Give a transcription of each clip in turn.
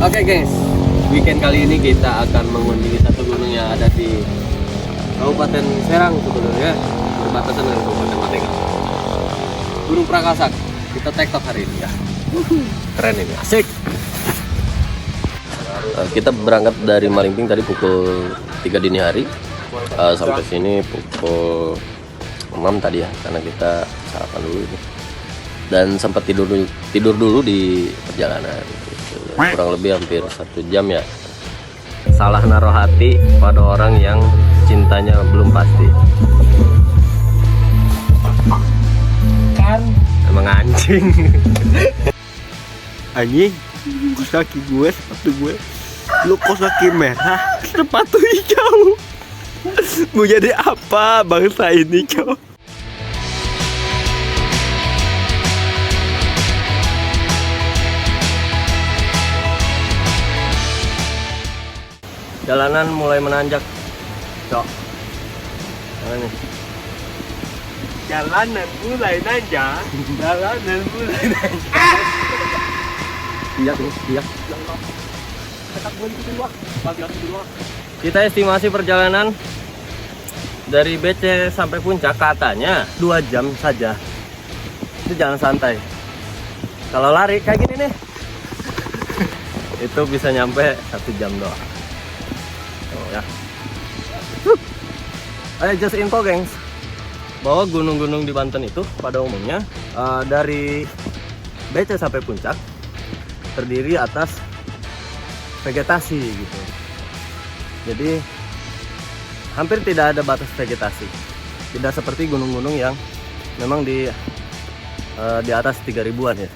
Oke guys, weekend kali ini kita akan mengunjungi satu gunung yang ada di Kabupaten Serang sebetulnya, berbatasan dengan Kabupaten Matengel. Gunung Prakasak. Kita tektok hari ini ya. Keren ini, asik. Kita berangkat dari Malingping tadi pukul 3 dini hari. Sampai sini pukul 6 tadi ya, karena kita sarapan dulu ini. Dan sempat tidur dulu di perjalanan. Kurang lebih hampir 1 jam ya. Salah naruh hati pada orang yang cintanya belum pasti. Kan Emang anjing. anjing, kos kaki gue, sepatu gue, lu kos kaki merah, sepatu hijau. Mau jadi apa bangsa ini, cow? Jalanan mulai menanjak, cok. Mana nih? Jalanan mulai nanjak, jalanan mulai nanjak. Iya. Kita estimasi perjalanan dari BC sampai puncak katanya 2 jam saja. Itu jalan santai. Kalau lari kayak gini nih, itu bisa nyampe 1 jam doang. Oh ya. Just info gengs, bahwa gunung-gunung di Banten itu pada umumnya dari BC sampai puncak terdiri atas vegetasi gitu. Jadi hampir tidak ada batas vegetasi. Tidak seperti gunung-gunung yang memang di atas 3000-an ya.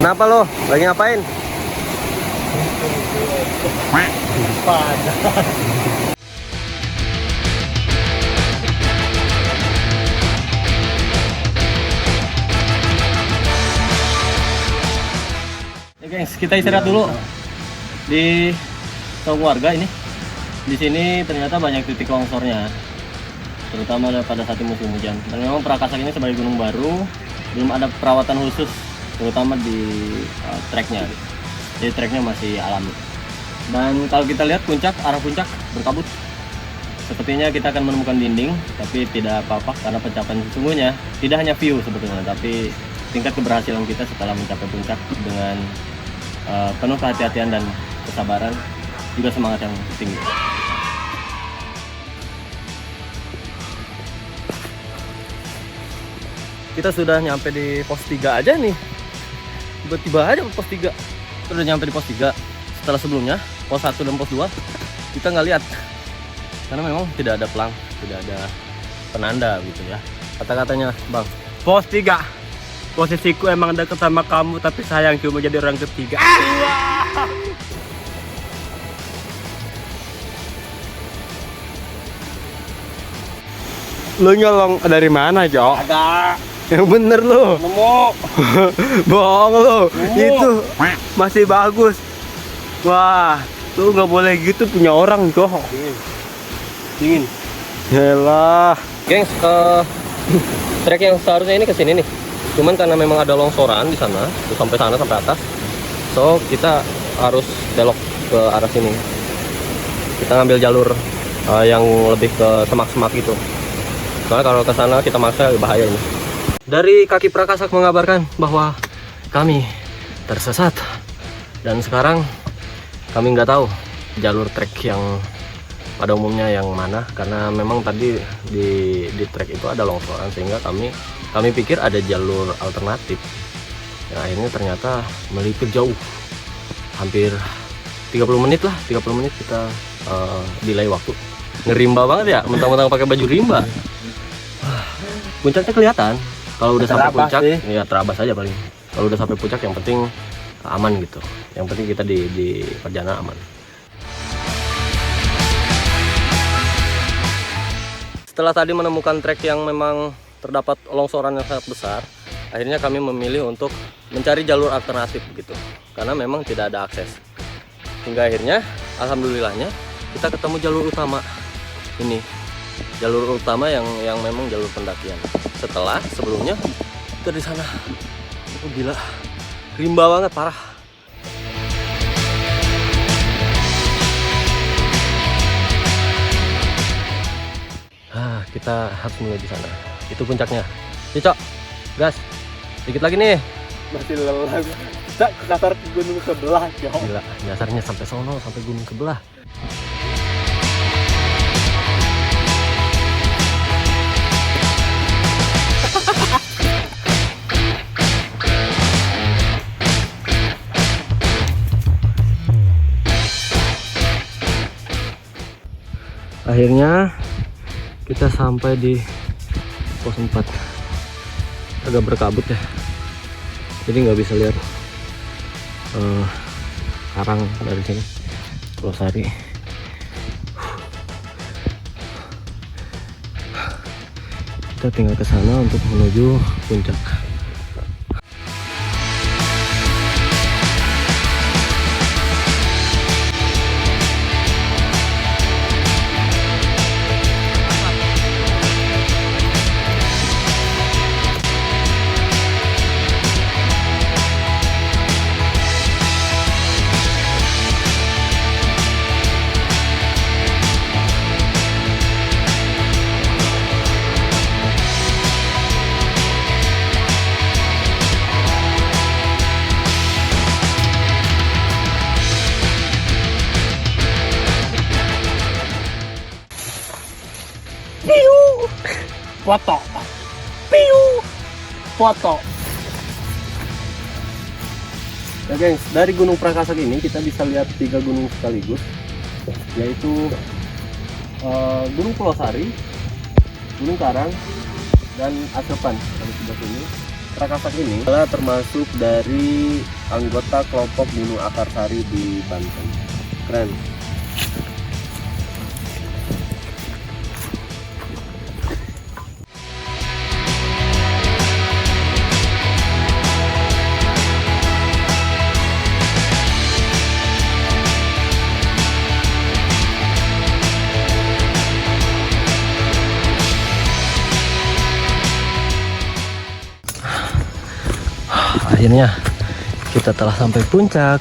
Kenapa lo? Lagi ngapain? Ya guys, kita istirahat dulu di Saung Warga ini. Di sini ternyata banyak titik longsornya, terutama pada saat musim hujan. Dan memang Prakasak ini sebagai gunung baru, belum ada perawatan khusus, terutama di treknya. Jadi treknya masih alami. Dan kalau kita lihat arah puncak berkabut. Sepertinya kita akan menemukan dinding, tapi tidak apa-apa karena pencapaian sesungguhnya tidak hanya view sebetulnya, tapi tingkat keberhasilan kita setelah mencapai puncak dengan penuh kehati-hatian dan kesabaran, juga semangat yang tinggi. Kita sudah nyampe di pos 3 aja nih. Tiba-tiba aja pos 3. Kita udah nyampe di pos 3. Setelah sebelumnya pos 1 dan pos 2 kita nggak lihat, karena memang tidak ada pelang, tidak ada penanda gitu ya. Kata-katanya bang, Pos 3. Posisiku emang deket sama kamu, tapi sayang cuma jadi orang ketiga. Lu nyolong dari mana, Jo? ada Yang bener lu. nemu. Bohong lu. Itu masih bagus. Wah, lu nggak boleh gitu punya orang, Jo. Dingin. Yalah. Gengs, trek yang seharusnya ini ke sini nih. Cuman karena memang ada longsoran di sana, sampai sana sampai atas. So, kita harus belok ke arah sini. Kita ngambil jalur yang lebih ke semak-semak gitu. Soalnya kalau ke sana kita maksa bahaya ini. Dari kaki Prakasak mengabarkan bahwa kami tersesat. Dan sekarang kami nggak tahu jalur trek yang pada umumnya yang mana, karena memang tadi di trek itu ada longsoran, sehingga kami pikir ada jalur alternatif. Nah, akhirnya ternyata melipir jauh, hampir 30 menit kita delay waktu. Ngerimba banget ya, mentang-mentang pakai baju rimba. Puncaknya kelihatan. Kalau udah sampai puncak, ya terabas aja paling. Kalau udah sampai puncak, yang penting aman gitu. Yang penting kita di perjalanan aman. Setelah tadi menemukan trek yang memang terdapat longsoran yang sangat besar, akhirnya kami memilih untuk mencari jalur alternatif gitu, karena memang tidak ada akses. Hingga akhirnya alhamdulillahnya kita ketemu jalur utama ini, jalur utama yang memang jalur pendakian. Setelah sebelumnya kita di sana, oh gila, rimba banget parah. Kita harus mulai di sana. Itu puncaknya. Cicok, gas. Dikit lagi nih. Masih lelah. Kita dasar ke gunung sebelah, ya. Gila, dasarnya sampai sono, sampai gunung sebelah. Akhirnya kita sampai di pos 4. Agak berkabut ya, jadi nggak bisa lihat karang dari sini, Pulau Sari. Kita tinggal ke sana untuk menuju puncak. Foto. Piu. Foto. Ya guys, dari Gunung Prakasak ini kita bisa lihat 3 gunung sekaligus, yaitu Gunung Pulau Sari, Gunung Karang, dan Asepan. Dari sebelah sini, Prakasak ini adalah termasuk dari anggota kelompok Gunung Akarsari di Banten. Keren. Akhirnya kita telah sampai puncak.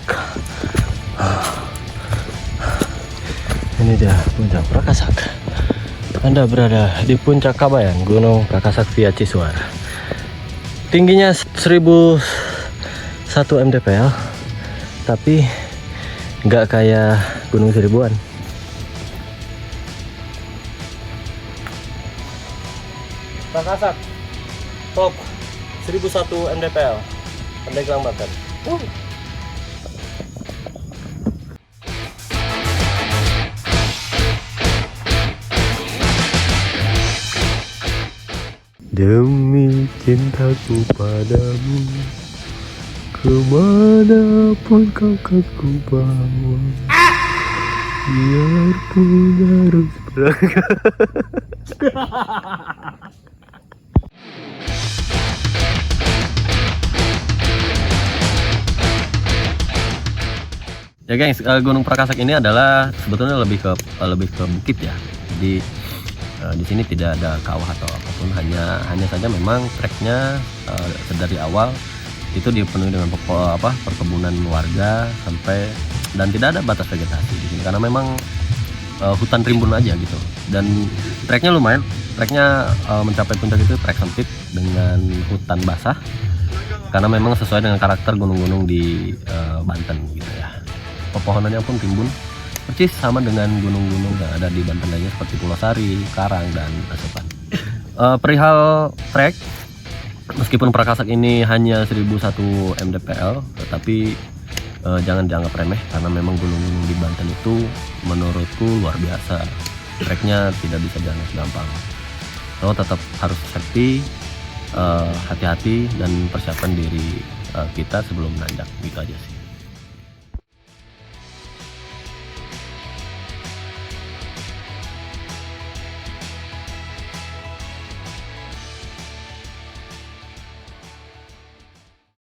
Ini dia puncak Prakasak. Anda berada di puncak Kabayan, Gunung Prakasak via Ciswar. Tingginya 1001 mdpl, tapi nggak kayak Gunung Seribuan. Prakasak top 1001 mdpl. Pandeglang Banten. Demi cintaku padamu, kemanapun kau akan ku bawa, biarpun harus berangkat. Ya guys, Gunung Prakasak ini adalah sebetulnya lebih ke bukit ya. Jadi di sini tidak ada kawah atau apapun, hanya saja memang treknya dari awal itu dipenuhi dengan perkebunan warga sampai, dan tidak ada batas vegetasi di sini karena memang hutan rimbun aja gitu. Dan treknya lumayan, treknya mencapai puncak itu trek sempit dengan hutan basah karena memang sesuai dengan karakter gunung-gunung di Banten gitu ya. Pepohonannya pun rimbun, persis sama dengan gunung-gunung yang ada di Banten lainnya seperti Pulau Sari, Karang, dan Asepan. Perihal trek, meskipun Prakasak ini hanya 1001 mdpl, tetapi jangan dianggap remeh karena memang gunung-gunung di Banten itu menurutku luar biasa. Treknya tidak bisa dianggap gampang. So tetap harus safety, hati-hati dan persiapkan diri kita sebelum menanjak, gitu aja sih.